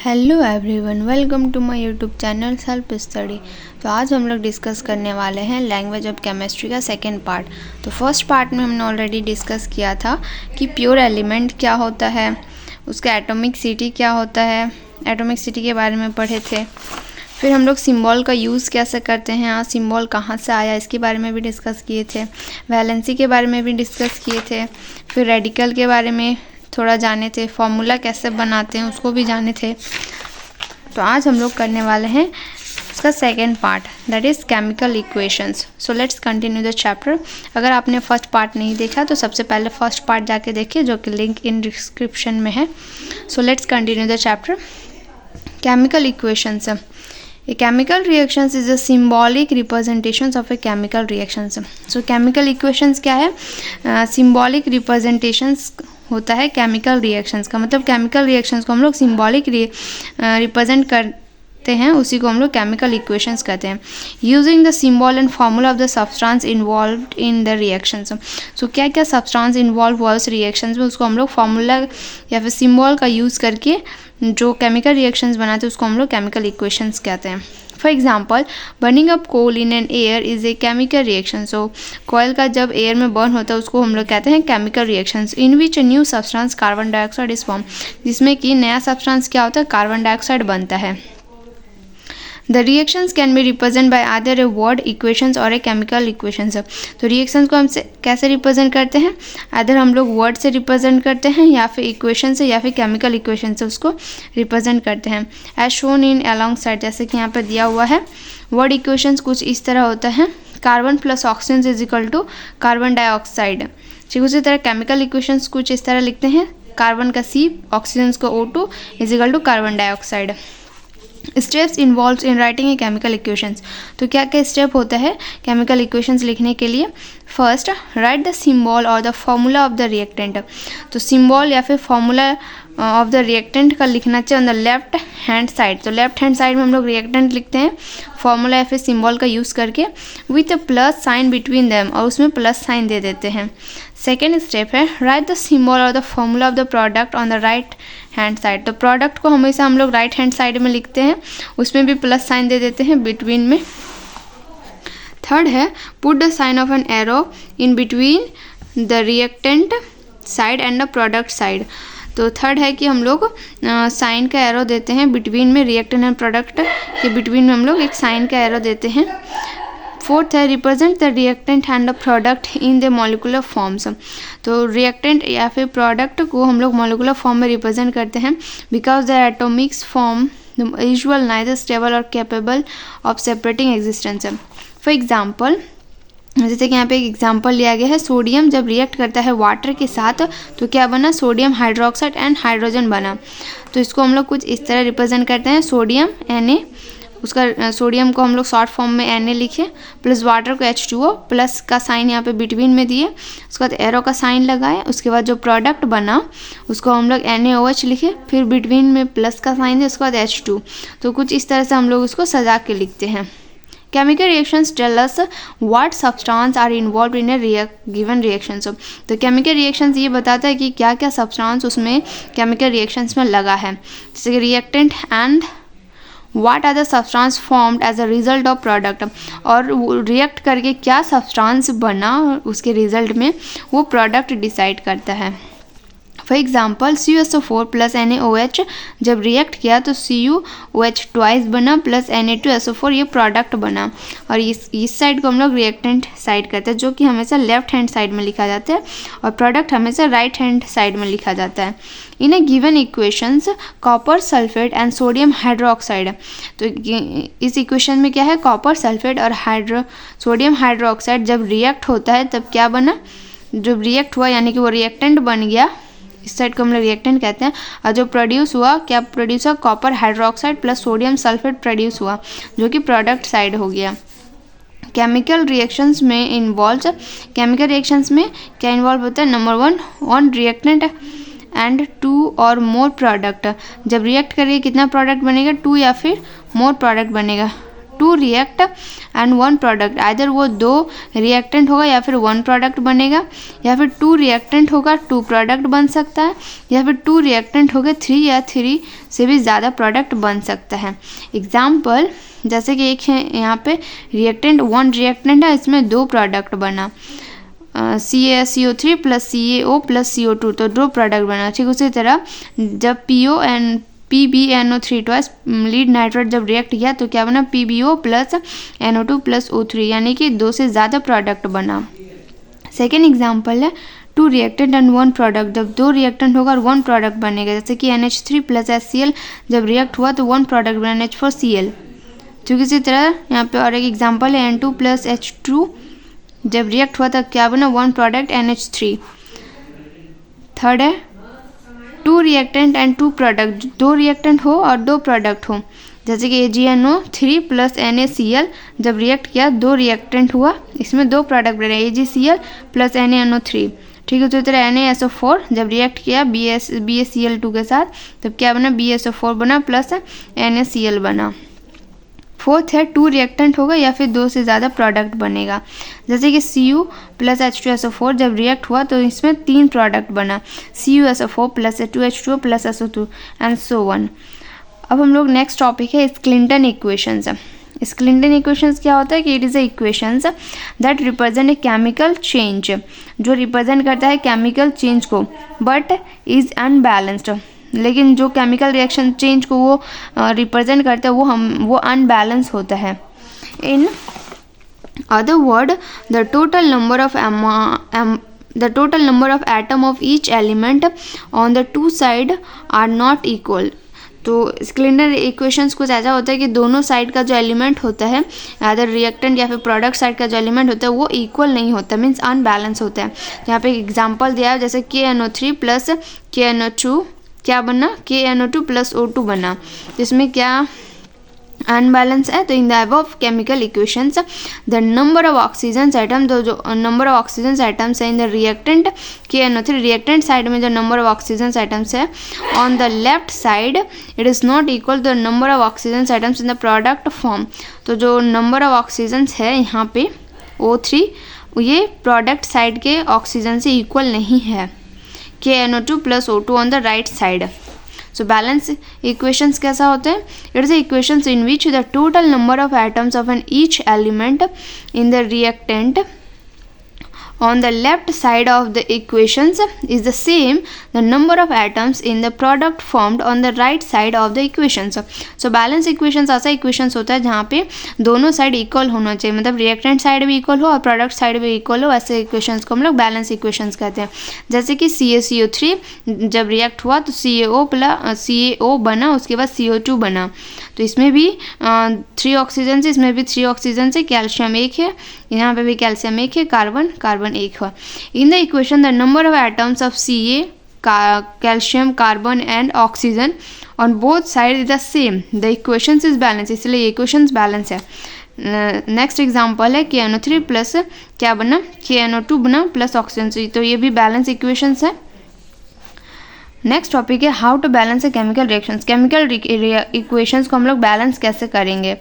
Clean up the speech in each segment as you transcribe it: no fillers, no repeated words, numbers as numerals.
Hello everyone, welcome to my YouTube channel self study. तो आज हम लोग डिस्कस करने वाले हैं लैंग्वेज ऑफ केमिस्ट्री का सेकंड पार्ट। तो फर्स्ट पार्ट में हमने ऑलरेडी डिस्कस किया था कि प्योर एलिमेंट क्या होता है, उसका एटॉमिक सिटी क्या होता है, एटॉमिक सिटी के बारे में पढ़े थे। फिर हम लोग सिंबल का यूज़ कैसे करते हैं, सिंबल कहाँ से आया इसके बारे में भी डिस्कस किए थे। वैलेंसी के बारे में भी डिस्कस किए थे। फिर रेडिकल के बारे में थोड़ा जाने थे, फॉर्मूला कैसे बनाते हैं उसको भी जाने थे। तो आज हम लोग करने वाले हैं उसका second part, that is chemical equations. So let's continue the chapter. अगर आपने फर्स्ट पार्ट नहीं देखा तो सबसे पहले फर्स्ट पार्ट जाके देखिए, जो कि लिंक इन डिस्क्रिप्शन में है। So let's continue the chapter. Chemical equations. A chemical reactions is a symbolic representations of a chemical reactions. So chemical equations क्या है? Symbolic representations होता है chemical reactions का। मतलब chemical reactions को हम लोग symbolic represent करते हैं, उसी को हम लोग chemical equations कहते हैं। Using the symbol and formula of the substance involved in the reactions. So क्या क्या substance involved हुआ उस reactions में, उसको हम लोग formula या फिर symbol का use करके जो केमिकल रिएक्शंस बनाते हैं उसको हम लोग केमिकल इक्वेशंस कहते हैं। For example, burning up coal in an air is a chemical reaction. So कोयल का जब एयर में बर्न होता है उसको हम लोग कहते हैं chemical reactions. In which new substance carbon dioxide is form, जिसमें कि नया सब्सटेंस क्या होता है, कार्बन डाइऑक्साइड बनता है। The reactions can be represented by either a word equations or a chemical equations। तो reactions को हम कैसे रिप्रेजेंट करते हैं, आइदर हम लोग वर्ड से रिप्रेजेंट करते हैं या फिर इक्वेशन से या फिर केमिकल इक्वेशन से उसको रिप्रेजेंट करते हैं। As shown in alongside, जैसे कि यहाँ पर दिया हुआ है। वर्ड इक्वेशंस कुछ इस तरह होता है, carbon plus oxygen is equal to carbon dioxide. ठीक उसी तरह केमिकल इक्वेशंस कुछ इस तरह लिखते हैं, कार्बन का C, ऑक्सीजन का O2 is equal to carbon dioxide. Steps involve in writing a chemical equations. तो क्या क्या स्टेप होता है केमिकल इक्वेशंस लिखने के लिए। फर्स्ट, राइट द सिंबल और the formula of the reactant. तो सिंबल या फिर फॉर्मूला ऑफ द रिएक्टेंट का लिखना चाहिए on the left hand side. तो लेफ्ट हैंड साइड में हम लोग रिएक्टेंट लिखते हैं फॉर्मूला या फिर सिंबल का यूज़ करके with a plus sign between them, और उसमें प्लस साइन दे देते हैं। सेकेंड स्टेप है राइट द सिंबल और the formula of the product on the right hand side. तो प्रोडक्ट को हमेशा हम लोग राइट हैंड साइड में लिखते हैं, उसमें भी प्लस साइन दे देते हैं बिटवीन में। थर्ड है put the sign of an arrow in between the reactant side and the product side. तो थर्ड है कि हम लोग साइन का एरो देते हैं बिटवीन में, रिएक्टेंट एंड प्रोडक्ट के बिटवीन में हम लोग एक साइन का एरो देते हैं। फोर्थ है represent the reactant and the product in the molecular forms. तो रिएक्टेंट या फिर प्रोडक्ट को हम लोग मॉलिकुलर फॉर्म में रिप्रेजेंट करते हैं because the atomics form the usual neither stable और capable of separating existence. For example, जैसे कि यहाँ पे एक एग्जांपल लिया गया है, सोडियम जब रिएक्ट करता है वाटर के साथ तो क्या बना, सोडियम हाइड्रोक्साइड एंड हाइड्रोजन बना। तो इसको हम लोग कुछ इस तरह रिप्रेजेंट करते हैं, सोडियम Na, उसका सोडियम को हम लोग शॉर्ट फॉर्म में Na लिखे, प्लस वाटर को H2O, प्लस का साइन यहाँ पे बिटवीन में दिए, उसके बाद एरो का साइन लगाए। उसके बाद जो प्रोडक्ट बना उसको हम लोग NaOH लिखे, फिर बिटवीन में प्लस का साइन दिया, उसके बाद H2। तो कुछ इस तरह से हम लोग उसको सजा के लिखते हैं। Chemical reactions tell us what substance are involved in a given reaction। तो chemical reactions ये बताता है कि क्या क्या substance उसमें chemical reactions में लगा है, जैसे कि reactant and what are the substance formed as a result of product, और react करके क्या substance बना उसके result में, वो product decide करता है। For example, CuSO4 plus NaOH जब रिएक्ट किया तो CuOH ट्वाइस बना प्लस Na2SO4 ये प्रोडक्ट बना। और इस साइड को हम लोग रिएक्टेंट साइड कहते हैं, जो कि हमेशा लेफ्ट हैंड साइड में लिखा जाता है, और प्रोडक्ट हमेशा राइट हैंड साइड में लिखा जाता है। In a given equations copper sulphate and sodium hydroxide. तो इस इक्वेशन में क्या है, कॉपर सल्फेट और सोडियम हाइड्रोक्साइड जब रिएक्ट होता है तब क्या बना, जब रिएक्ट हुआ यानी कि वो रिएक्टेंट बन गया, इस साइड को हम लोग रिएक्टेंट कहते हैं। और जो प्रोड्यूस हुआ, क्या प्रोड्यूस हुआ, copper hydroxide plus sodium sulphate produce हुआ, जो कि प्रोडक्ट साइड हो गया। केमिकल रिएक्शंस में केमिकल रिएक्शंस में क्या इन्वॉल्व होता है, नंबर वन रिएक्टेंट एंड 2 और मोर प्रोडक्ट। जब रिएक्ट करिए कितना प्रोडक्ट बनेगा, 2 या फिर मोर प्रोडक्ट बनेगा। Two react and one product, either वो 2 रिएक्टेंट होगा या फिर 1 प्रोडक्ट बनेगा, या फिर 2 रिएक्टेंट होगा 2 प्रोडक्ट बन सकता है, या फिर 2 रिएक्टेंट होगा 3 या 3 से भी ज़्यादा प्रोडक्ट बन सकता है। एग्जाम्पल जैसे कि एक है यहाँ पे रिएक्टेंट, 1 रिएक्टेंट है, इसमें 2 प्रोडक्ट बना, CaSO3 plus CaO plus CO2, तो 2 प्रोडक्ट बना। ठीक उसी तरह जब PO and PbNO3 twice lead nitrate जब रिएक्ट किया तो क्या बना, PbO plus NO2 plus O3, यानी कि 2 से ज़्यादा प्रोडक्ट बना। सेकेंड एग्जाम्पल है 2 रिएक्टेंट एंड 1 प्रोडक्ट, जब 2 रिएक्टेंट होगा और 1 प्रोडक्ट बनेगा, जैसे कि NH3 प्लस HCl जब रिएक्ट हुआ तो 1 प्रोडक्ट बना NH4Cl। ठीक इसी तरह यहाँ पे और एक एग्जाम्पल है N2 प्लस H2 जब रिएक्ट हुआ तब क्या बना, 1 प्रोडक्ट NH3। थर्ड है 2 रिएक्टेंट एंड 2 प्रोडक्ट, 2 रिएक्टेंट हो और 2 प्रोडक्ट हो, जैसे कि AgNO3 प्लस NaCl जब रिएक्ट किया 2 रिएक्टेंट हुआ, इसमें 2 प्रोडक्ट बने AgCl प्लस NaNO3। ठीक है, तो तरह NaSO4 जब रिएक्ट किया BaCl2 के साथ तब क्या बना, BaSO4 बना प्लस NaCl बना। फोर्थ है 2 रिएक्टेंट होगा या फिर 2 से ज़्यादा प्रोडक्ट बनेगा, जैसे कि Cu प्लस H2SO4 जब रिएक्ट हुआ तो इसमें 3 प्रोडक्ट बना, CuSO4 plus 2H2O plus SO2 and so one. अब हम लोग नेक्स्ट टॉपिक है स्क्लिंटन इक्वेशंस। स्क्लिंटन इक्वेशंस क्या होता है कि it is a equations that represent a chemical change, जो रिप्रेजेंट करता है केमिकल चेंज को, बट इज़ अनबैलेंस्ड, लेकिन जो केमिकल रिएक्शन चेंज को वो रिप्रेजेंट करता है वो अनबैलेंस होता है। In other word the total number of atom of each element on the 2 side are not equal. तो स्क्लिंटन इक्वेशंस कुछ ऐसा होता है कि दोनों साइड का जो एलिमेंट होता है, अदर रिएक्टेंट या फिर प्रोडक्ट साइड का जो एलिमेंट होता है वो इक्वल नहीं होता, मीन्स अनबैलेंस होता है। यहाँ पे एग्जांपल दिया है जैसे KNO3 प्लस KNO2 क्या बना, KNO2 प्लस O2 बना, जिसमें क्या अनबैलेंस है। तो in the above chemical equations the number of oxygen atom, तो जो नंबर ऑफ ऑक्सीजन आइटम्स है in the reactant KNO3 reactant side में जो नंबर ऑफ ऑक्सीजन आइटम्स है on the left side it is not equal to the number of oxygen atoms in the product form. तो जो number of oxygen है यहाँ पे O3 ये product side के ऑक्सीजन से इक्वल नहीं है, KNO2 plus O2 on the right side. So balance equations कैसा होता है, it is equations in which the total number of atoms of an each element in the reactant on the left side of the equations is the same the number of atoms in the product formed on the right side of the equations। so balance equations ऐसा equations होता है जहाँ पे दोनों side equal होना चाहिए, मतलब reactant side भी इक्वल हो और प्रोडक्ट साइड भी इक्वल हो, ऐसे इक्वेशंस को हम लोग बैलेंस इक्वेशंस कहते हैं। जैसे कि CaCO3 जब रिएक्ट हुआ तो CaO बना, उसके बाद CO2 बना, तो इसमें भी 3 ऑक्सीजन से, इसमें भी 3 ऑक्सीजन से, कैल्शियम 1 है, यहाँ पे भी कैल्शियम 1 है, कार्बन 1 है। In the equation the number of atoms of Ca calcium carbon and oxygen on both side is the same, the equations is balance, इसलिए इक्वेशंस बैलेंस है। नेक्स्ट एग्जांपल है KNO3 प्लस क्या बना, KNO2 बना plus oxygen, तो ये भी balance equations है। नेक्स्ट टॉपिक है how to balance a chemical reactions. Chemical equations को हम लोग बैलेंस कैसे करेंगे,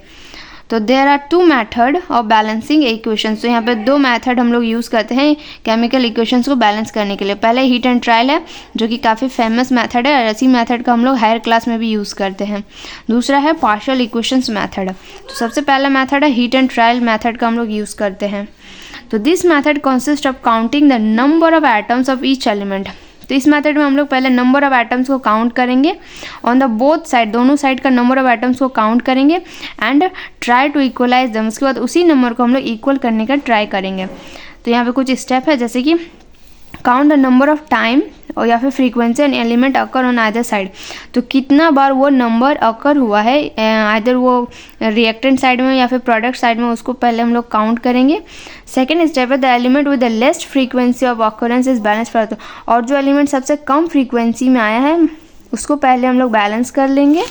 तो there are 2 method of balancing equations. तो यहाँ पे 2 मेथड हम लोग यूज़ करते हैं केमिकल इक्वेशंस को बैलेंस करने के लिए। पहले हीट एंड ट्रायल है जो कि काफ़ी फेमस मेथड है, और इसी मेथड का हम लोग हायर क्लास में भी यूज़ करते हैं। दूसरा है पार्शियल इक्वेशंस मेथड। तो सबसे पहला मेथड है हीट एंड ट्रायल मेथड का हम लोग यूज़ करते हैं। तो this method consist of counting the number of atoms of each element. तो इस मेथड में हम लोग पहले नंबर ऑफ एटम्स को काउंट करेंगे ऑन द बोथ साइड, दोनों साइड का नंबर ऑफ एटम्स को काउंट करेंगे एंड ट्राई टू इक्वलाइज दम। उसके बाद उसी नंबर को हम लोग इक्वल करने का ट्राई करेंगे। तो यहाँ पे कुछ स्टेप है, जैसे कि count the number of time और या फिर frequency and element occur on either side. तो कितना बार वो नंबर अकर हुआ है आइदर वो रिएक्टेंट साइड में या फिर प्रोडक्ट साइड में, उसको पहले हम लोग काउंट करेंगे। सेकेंड स्टेप है the element with the लेस्ट frequency of occurrence is balance for, और जो एलिमेंट सबसे कम फ्रीक्वेंसी में आया है उसको पहले हम लोग बैलेंस कर लेंगे।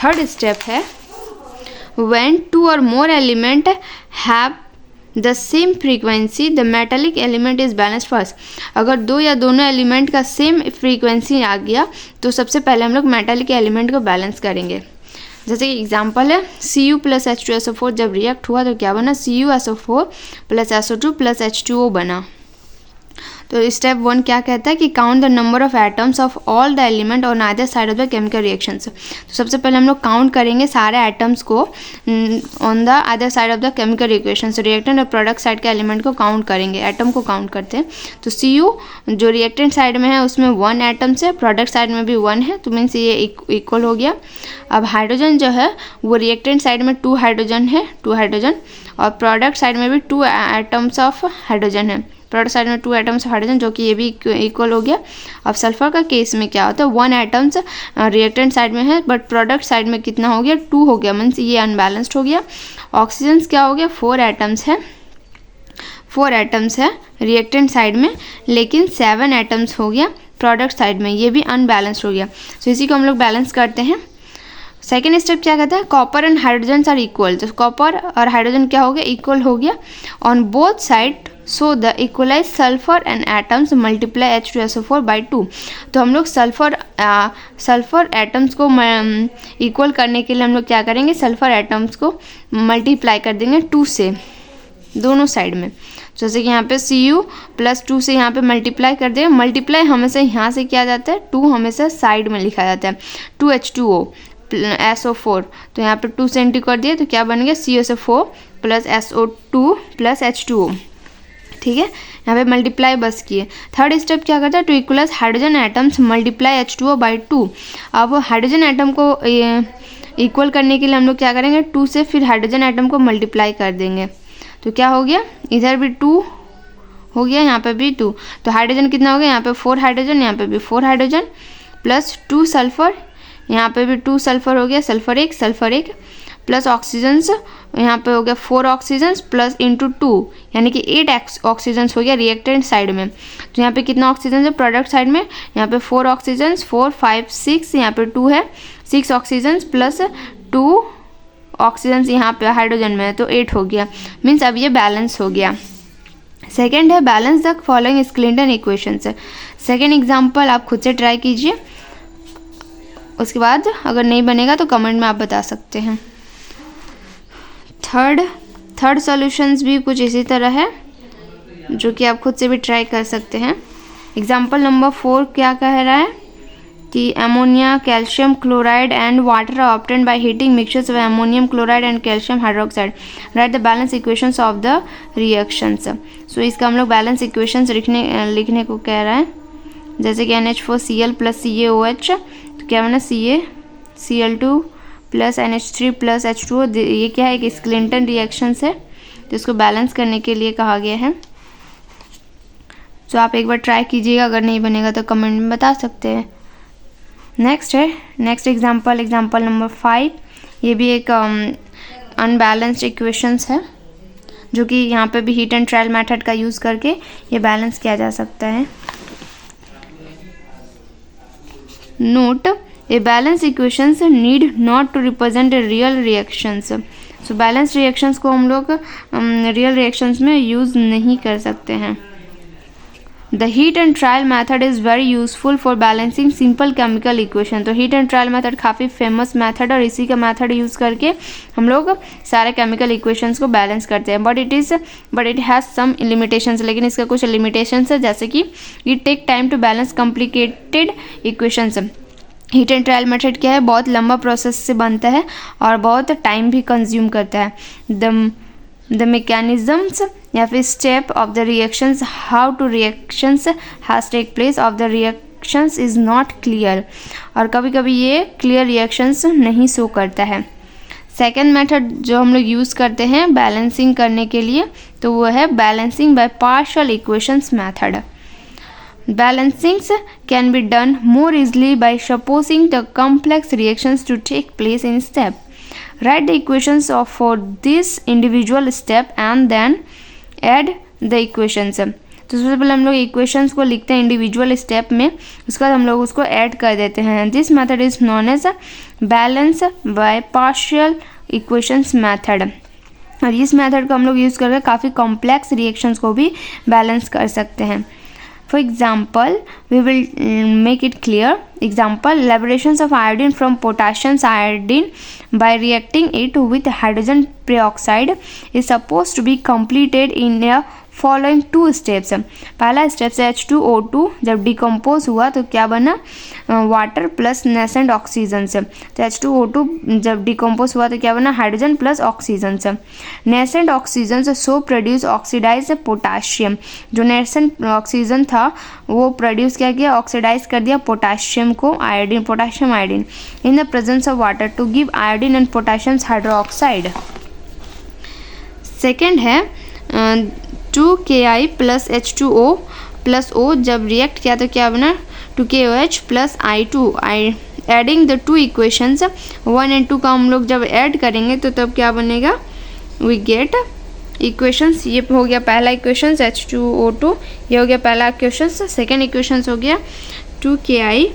थर्ड स्टेप है व्हेन 2 और मोर element have the same frequency the metallic element is balance first. अगर 2 या दोनों एलिमेंट का सेम फ्रीक्वेंसी आ गया तो सबसे पहले हम लोग मेटालिक एलिमेंट को बैलेंस करेंगे। जैसे कि एग्जाम्पल है Cu प्लस H2SO4 जब रिएक्ट हुआ तो क्या बना, CuSO4 plus SO2 plus H2O बना। तो स्टेप 1 क्या कहता है कि count the number of atoms of all the element on either side of the chemical reactions. तो सबसे पहले हम लोग काउंट करेंगे सारे एटम्स को on the other side of the chemical reactions. Reactant और प्रोडक्ट साइड के एलिमेंट को काउंट करेंगे, एटम को काउंट करते हैं। तो Cu जो रिएक्टेंट साइड में है उसमें 1 एटम्स है, प्रोडक्ट साइड में भी 1 है, तो मीन्स ये इक्वल हो गया। अब हाइड्रोजन जो है वो रिएक्टेंट साइड में 2 हाइड्रोजन है, 2 हाइड्रोजन, और प्रोडक्ट साइड में भी 2 एटम्स ऑफ हाइड्रोजन है, प्रोडक्ट साइड में 2 एटम्स हाइड्रोजन, जो कि ये भी इक्वल हो गया। अब सल्फर का केस में क्या होता है, 1 एटम्स रिएक्टेंट साइड में है बट प्रोडक्ट साइड में कितना हो गया, 2 हो गया, मीन्स ये अनबैलेंस्ड हो गया। ऑक्सीजन क्या हो गया, 4 एटम्स है, 4 एटम्स है रिएक्टेंट साइड में, लेकिन 7 एटम्स हो गया प्रोडक्ट साइड में, ये भी अनबैलेंस्ड हो गया। तो इसी को हम लोग बैलेंस करते हैं। सेकेंड स्टेप क्या कहता है, copper and hydrogen are equal. तो कॉपर और हाइड्रोजन क्या हो गया, इक्वल हो गया on both side, so the equalize sulphur and atoms multiply H2SO4 by 2। तो हम लोग सल्फर एटम्स को इक्वल करने के लिए हम लोग क्या करेंगे, सल्फर एटम्स को मल्टीप्लाई कर देंगे 2 से दोनों साइड में। जैसे कि यहाँ पे Cu प्लस 2 से यहाँ पे मल्टीप्लाई कर देंगे। मल्टीप्लाई हमेशा यहाँ से किया जाता है, 2 हमेशा साइड में लिखा जाता है। 2H2O SO4, तो यहाँ पे 2 से इंटू कर दिए तो क्या बन गया, CuSO4 plus SO2 plus H2O। ठीक है, यहाँ पे मल्टीप्लाई बस किए। थर्ड स्टेप क्या करता है, to equalize hydrogen atoms multiply H2O by 2। अब हाइड्रोजन एटम को इक्वल करने के लिए हम लोग क्या करेंगे, 2 से फिर हाइड्रोजन एटम को मल्टीप्लाई कर देंगे। तो क्या हो गया, इधर भी 2 हो गया, यहाँ पे भी 2, तो हाइड्रोजन कितना हो गया, यहाँ पे 4 हाइड्रोजन, यहाँ पे भी 4 हाइड्रोजन प्लस 2 सल्फर, यहाँ पे भी 2 सल्फर हो गया, सल्फर एक प्लस ऑक्सीजन्स, यहाँ पे हो गया 4 ऑक्सीजन्स प्लस इंटू 2, यानी कि 8 ऑक्सीजन्स हो गया रिएक्टेंट साइड में। तो यहाँ पे कितना ऑक्सीजन है प्रोडक्ट साइड में, यहाँ पे 4 ऑक्सीजन्स, 4 5 6, यहाँ पे 2 है, 6 ऑक्सीजन्स प्लस 2 ऑक्सीजन्स यहाँ पे हाइड्रोजन में है, तो 8 हो गया, मीन्स अब ये बैलेंस हो गया। सेकेंड है balance the following skeleton equations. Second example आप खुद से ट्राई कीजिए, उसके बाद अगर नहीं बनेगा तो कमेंट में आप बता सकते हैं। थर्ड सॉल्यूशंस भी कुछ इसी तरह है, जो कि आप खुद से भी ट्राई कर सकते हैं। एग्जाम्पल नंबर 4 क्या कह रहा है कि ammonia, calcium chloride and water are obtained by heating mixtures of ammonium chloride and calcium hydroxide, write the balance equations of the reactions. So इसका हम लोग बैलेंस इक्वेशंस लिखने को कह रहा है। जैसे कि NH4Cl प्लस CaOH, तो क्या बना, CaCl2 plus NH3 plus H2O। ये क्या है, एक स्क्लिंटन रिएक्शन है, तो इसको बैलेंस करने के लिए कहा गया है। तो आप एक बार ट्राई कीजिएगा, अगर नहीं बनेगा तो कमेंट में बता सकते हैं। नेक्स्ट एग्जाम्पल नंबर 5, ये भी एक अनबैलेंस्ड इक्वेशंस है, जो कि यहाँ पे भी हीट एंड ट्रायल मेथड का यूज़ करके ये बैलेंस किया जा सकता है। Note, a balance equations need not to represent real reactions. So balance reactions को हम लोग रियल रिएक्शंस में यूज़ नहीं कर सकते हैं। The heat and trial method is very useful for balancing simple chemical equation. तो हीट एंड ट्रायल मैथड काफ़ी फेमस मैथड, और इसी का मैथड यूज़ करके हम लोग सारे केमिकल इक्वेशंस को बैलेंस करते हैं। But it has some limitations, लेकिन इसका कुछ लिमिटेशंस है, जैसे कि it take time to balance complicated equations. Hit and trial method क्या है, बहुत लंबा प्रोसेस से बनता है और बहुत टाइम भी कंज्यूम करता है। द मैकेनिज्म्स या फिर step of the reactions, how to reactions has take place of the reactions is not clear, और कभी कभी ये क्लियर रिएक्शंस नहीं शो करता है। सेकेंड मेथड जो हम लोग यूज़ करते हैं बैलेंसिंग करने के लिए, तो वो है balancing bye partial equations method. Balancings can be done more easily by supposing the complex reactions to take place in step. Write the equations for this individual step and then add the equations. तो सबसे पहले हम लोग equations को लिखते हैं individual step में, उसके बाद हम लोग उसको ऐड कर देते हैं। This method is known as balance by partial equations method, और इस मेथड को हम लोग यूज़ करके काफ़ी कॉम्प्लेक्स रिएक्शंस को भी बैलेंस कर सकते हैं। For example, we will make it clear. Example, liberations of iodine from potassium iodine by reacting it with hydrogen peroxide is supposed to be completed in a following 2 steps. पहला step से H2O2 जब decompose हुआ तो क्या बना, water plus nascent oxygen से। तो H2O2 जब डिकम्पोज हुआ तो क्या बना, हाइड्रोजन प्लस ऑक्सीजन से। नेसेंट ऑक्सीजन से सो प्रोड्यूस ऑक्सीडाइज पोटाशियम। जो नेसेंट ऑक्सीजन था वो प्रोड्यूस क्या किया, ऑक्सीडाइज कर दिया पोटाशियम को, iodine, potassium iodine in the presence of water to give iodine and potassium hydroxide. Second है 2Ki plus H2O plus O जब रिएक्ट किया तो क्या बना, 2KOH plus I2। Adding the 2 equations 1 and 2 का हम लोग जब ऐड करेंगे तो तब क्या बनेगा, वी गेट इक्वेशंस। ये हो गया पहला इक्वेशंस H2O2, ये हो गया पहला इक्वेशंस। सेकेंड इक्वेशंस हो गया 2Ki,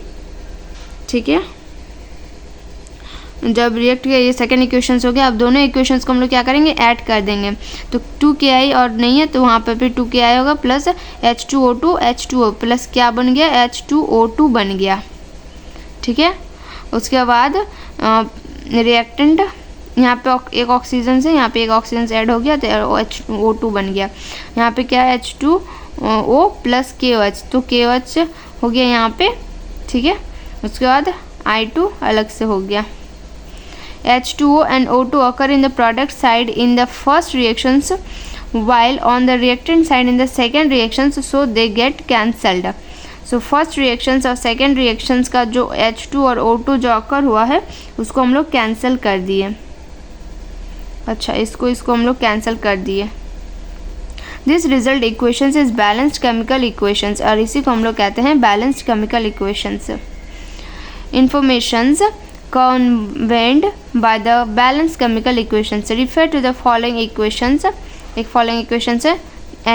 ठीक है, जब रिएक्ट किया, ये सेकेंड इक्वेशंस हो गया। अब दोनों इक्वेशंस को हम लोग क्या करेंगे, ऐड कर देंगे। तो 2Ki और नहीं है तो वहाँ पर भी 2Ki होगा प्लस H2O2 H2O प्लस क्या बन गया, H2O2 बन गया, ठीक है। उसके बाद रिएक्टेंट यहाँ पे एक ऑक्सीजन से यहाँ पे एक ऑक्सीजन से ऐड हो गया तो H2O2 बन गया। यहाँ पे क्या है, H2O प्लस KOH, तो KOH हो गया यहाँ पे, ठीक है। उसके बाद I2 अलग से हो गया। H2O and O2 occur in the product side in the first reactions while on the reactant side in the second reactions, so they get cancelled. So first reactions और second reactions का जो H2 और O2 जो occur हुआ है उसको हम लोग कैंसिल कर दिए। अच्छा, इसको हम लोग कैंसिल कर दिए। This result equations is balanced chemical equations और इसी को हम लोग कहते हैं balanced chemical equations. Informations conveyed by the balanced chemical equations refer to the following equations. एक following equations है,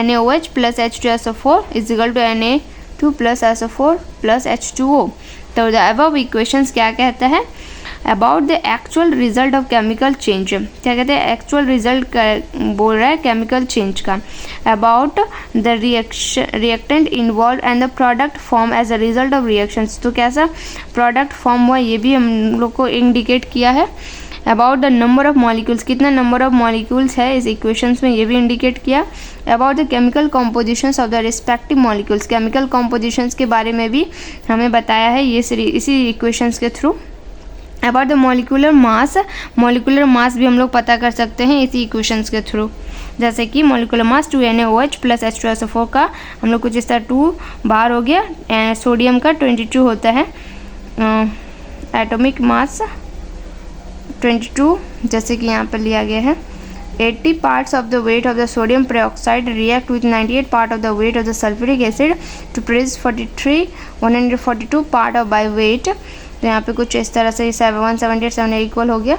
NaOH plus H2SO4 is equal to Na2 plus SO4 plus H2O। तो the above equations क्या कहता है, about the actual result of chemical change. क्या कहते हैं, actual result बोल रहा है केमिकल चेंज का। About the reactant involve and the product form as a result of reactions. तो कैसा प्रोडक्ट फॉर्म हुआ ये भी हम लोग को इंडिकेट किया है। About the number of molecules, कितना नंबर ऑफ मॉलिक्यूल्स है इस इक्वेशंस में ये भी इंडिकेट किया। About the chemical compositions of the respective molecules, chemical compositions के बारे में भी हमें बताया है ये इसी इक्वेशंस के through. About the molecular mass, molecular mass भी हम लोग पता कर सकते हैं इसी इक्वेशंस के थ्रू। जैसे कि molecular mass 2NaOH plus H2SO4 का हम लोग कुछ इस तरह 2 बार हो गया। सोडियम का 22 होता है एटॉमिक मास 22, जैसे कि यहाँ पर लिया गया है। 80 parts of the weight of the sodium peroxide react with 98 part of the weight of the sulfuric acid to produce 142 part of by weight। तो यहाँ पे कुछ इस तरह से 178 इक्वल हो गया।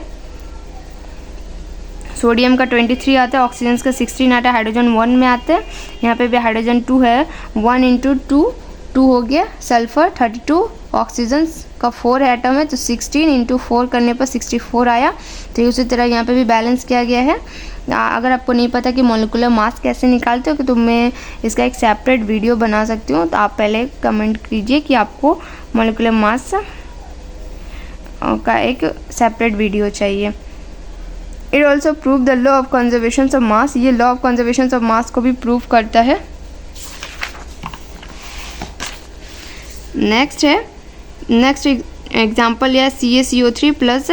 सोडियम का 23 आता है, ऑक्सीजन का 16 आता है, हाइड्रोजन 1 में आता है। यहाँ पे भी हाइड्रोजन 2 है, 1 × 2 हो गया। सल्फर 32, ऑक्सीजन का 4 एटम है तो 16 × 4 करने पर 64 आया। तो उसी तरह यहाँ पे भी बैलेंस किया गया है। अगर आपको नहीं पता कि मॉलिक्यूलर मास कैसे निकालते हो तो मैं इसका एक सेपरेट वीडियो बना सकती हूँ, तो आप पहले कमेंट कीजिए कि आपको मॉलिक्यूलर मास का एक सेपरेट वीडियो चाहिए। It also prove the law of conservation of mass, ये law of conservation of mass को भी प्रूव करता है। नेक्स्ट एग्जाम्पल यह CaCO3 plus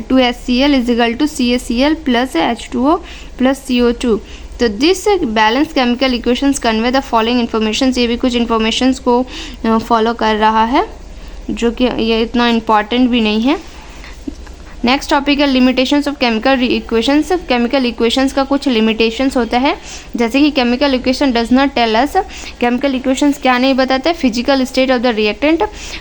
2HCl is equal to CaCl plus H2O plus CO2। तो this balance chemical equations convey the following information, ये भी कुछ इन्फॉर्मेशंस को फॉलो कर रहा है जो कि ये इतना इम्पॉर्टेंट भी नहीं है। नेक्स्ट टॉपिक है limitations of chemical equations. Chemical equations का कुछ लिमिटेशंस होता है, जैसे कि chemical equation does not tell us, chemical equations क्या नहीं बताता है, physical state of the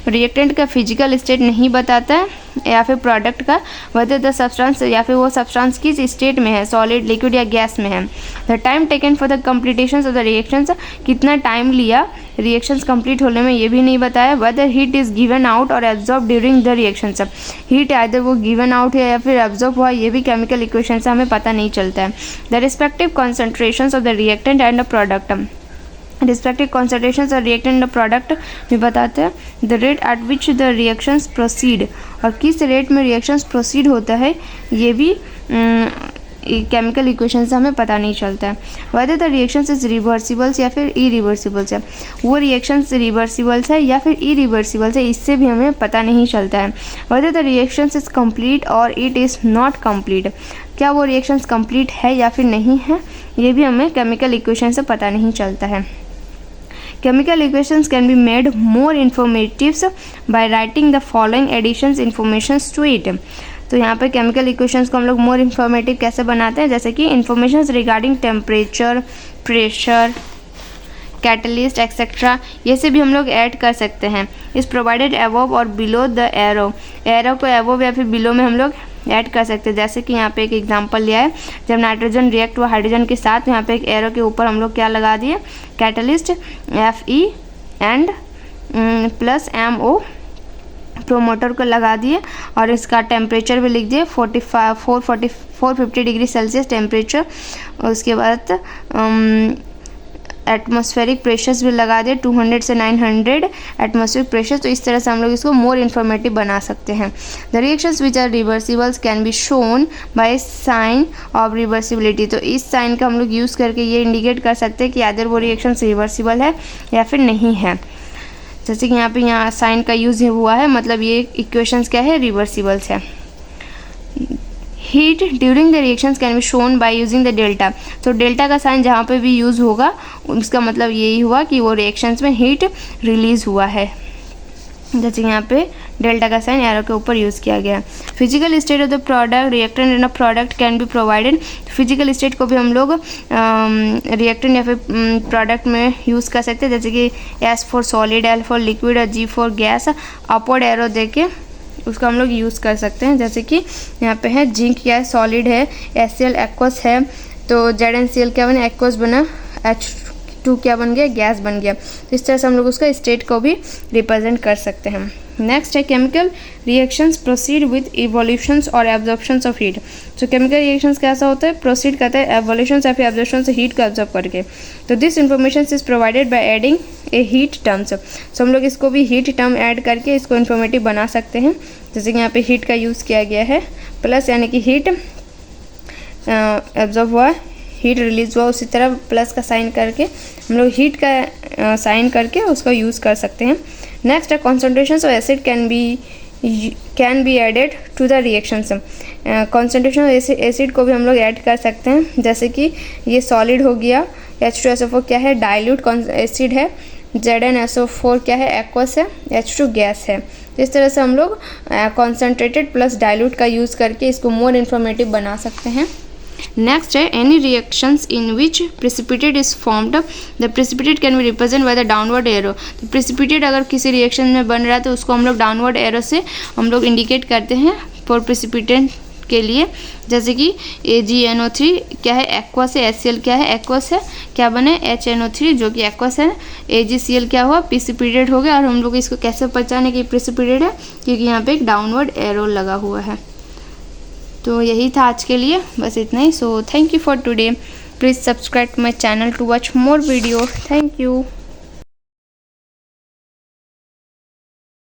reactant का फिजिकल स्टेट नहीं बताता है, या फिर प्रोडक्ट का वदर द सब्सटेंस, या फिर वो सब्सटेंस किस स्टेट में है, सॉलिड, लिक्विड या गैस में है। The time taken for the completion of the reactions, कितना टाइम लिया रिएक्शंस कंप्लीट होने में ये भी नहीं बताया। Whether heat is given out और absorb during the reactions, heat either वो गिवन आउट है या फिर एब्जॉर्ब हुआ, ये भी केमिकल इक्वेशन से हमें पता नहीं चलता है। The respective concentrations of the reactant and the product, respective concentrations और रिएक्टेंट प्रोडक्ट भी बताते हैं। The rate at which the reactions proceed, और किस रेट में रिएक्शंस प्रोसीड होता है ये भी केमिकल इक्वेशन से हमें पता नहीं चलता है। वेदर द रिएक्शंस इज रिवर्सिबल्स या फिर इरिवर्सिबल्स है, वो रिएक्शंस रिवर्सिबल्स है या फिर इरिवर्सिबल्स है, इससे भी हमें पता नहीं चलता है। Whether the reactions is complete और इट इज़ नॉट कंप्लीट, क्या वो रिएक्शंस कंप्लीट है या फिर नहीं है, ये भी हमें केमिकल इक्वेशन से पता नहीं चलता है। Chemical equations can be made more informative by writing the following additions informations to it। तो यहाँ पे केमिकल इक्वेशंस को हम लोग मोर इन्फॉर्मेटिव कैसे बनाते हैं, जैसे कि information regarding temperature, pressure, catalyst etcetera, ये से भी हम लोग ऐड कर सकते हैं। इस प्रोवाइडेड अबव और बिलो द एरो को अबव या फिर बिलो में हम लोग ऐड कर सकते हैं। जैसे कि यहाँ पे एक एग्जांपल लिया है, जब नाइट्रोजन रिएक्ट हुआ हाइड्रोजन के साथ, यहाँ पे एक एरो के ऊपर हम लोग क्या लगा दिए, catalyst Fe and plus MO promoter को लगा दिए, और इसका टेम्परेचर भी लिख दिए 450 डिग्री सेल्सियस टेम्परेचर। उसके बाद एटमॉस्फेरिक प्रेशर्स भी लगा दिए 200 से 900 एटमॉस्फेरिक प्रेशर। तो इस तरह से हम लोग इसको मोर इन्फॉर्मेटिव बना सकते हैं। The reactions which are reversibles can be shown by sign of reversibility, तो इस साइन का हम लोग यूज़ करके ये इंडिकेट कर सकते हैं कि अदर वो रिएक्शंस रिवर्सिबल है या फिर नहीं है। जैसे कि यहाँ साइन का यूज़ हुआ है, मतलब ये इक्वेशंस क्या है, रिवर्सिबल्स है। Heat during the reactions can be shown by using the delta, तो डेल्टा का साइन जहाँ पे भी यूज़ होगा उसका मतलब यही हुआ कि वो रिएक्शंस में हीट रिलीज़ हुआ है। जैसे यहाँ पे डेल्टा का साइन एरो के ऊपर यूज़ किया गया। Physical state of the product, reactant in a product can be provided, physical state को भी हम लोग रिएक्टेंट या फिर प्रोडक्ट में यूज़ कर सकते हैं। जैसे कि S for solid, L for liquid और G for gas, upward arrow देके उसको हम लोग यूज़ कर सकते हैं। जैसे कि यहाँ पे है जिंक क्या है, सॉलिड है, HCl एक्वस है, तो ZnCl क्या बना, एक्वस बना, H2 क्या बन गया, गैस बन गया। तो इस तरह से हम लोग उसका स्टेट को भी रिप्रेजेंट कर सकते हैं। नेक्स्ट है chemical reactions proceed with evolutions और एब्जॉर्प्शंस ऑफ हीट। तो केमिकल रिएक्शंस कैसा होता है, प्रोसीड करता है एवोल्यूशंस या फिर एब्जॉर्प्शन से हीट को एब्जॉर्ब करके। तो this information is provided by adding A heat terms, तो हम लोग इसको भी हीट टर्म ऐड करके इसको इन्फॉर्मेटिव बना सकते हैं। जैसे कि यहाँ पे हीट का यूज़ किया गया है, प्लस यानी कि हीट एब्जॉर्ब हुआ, हीट रिलीज हुआ, उसी तरह प्लस का साइन करके हम लोग हीट का साइन करके उसको यूज़ कर सकते हैं। नेक्स्ट है concentrations of acid can be added to the reactions, concentration of acid को भी हम लोग ऐड कर सकते हैं। जैसे कि ये सॉलिड हो गया, H2SO4 क्या है, डाइल्यूट एसिड है, ZnSO4 क्या है, एक्वस है, H2 गैस है। तो इस तरह से हम लोग कॉन्सेंट्रेटेड प्लस डाइल्यूट का यूज़ करके इसको मोर इन्फॉर्मेटिव बना सकते हैं। नेक्स्ट है any reactions in which precipitate is formed, the precipitate can be represent by the downward arrow. तो प्रेसिपिटेट अगर किसी रिएक्शन में बन रहा है तो उसको हम लोग डाउनवर्ड एरो से हम लोग इंडिकेट करते हैं फॉर प्रेसिपिटेंट के लिए। जैसे कि AgNO3 क्या है, एक्वस है, HCl क्या है, एक्वस है, क्या बने, HNO3 जो कि एक्वस है, AgCl क्या हुआ, प्रेसिपिटेट हो गया। और हम लोग इसको कैसे पहचाने कि प्रेसिपिटेट है, क्योंकि यहाँ पे एक डाउनवर्ड एरो लगा हुआ है। तो यही था आज के लिए, बस इतना ही। So thank you for today, please subscribe my channel to watch more video. Thank you.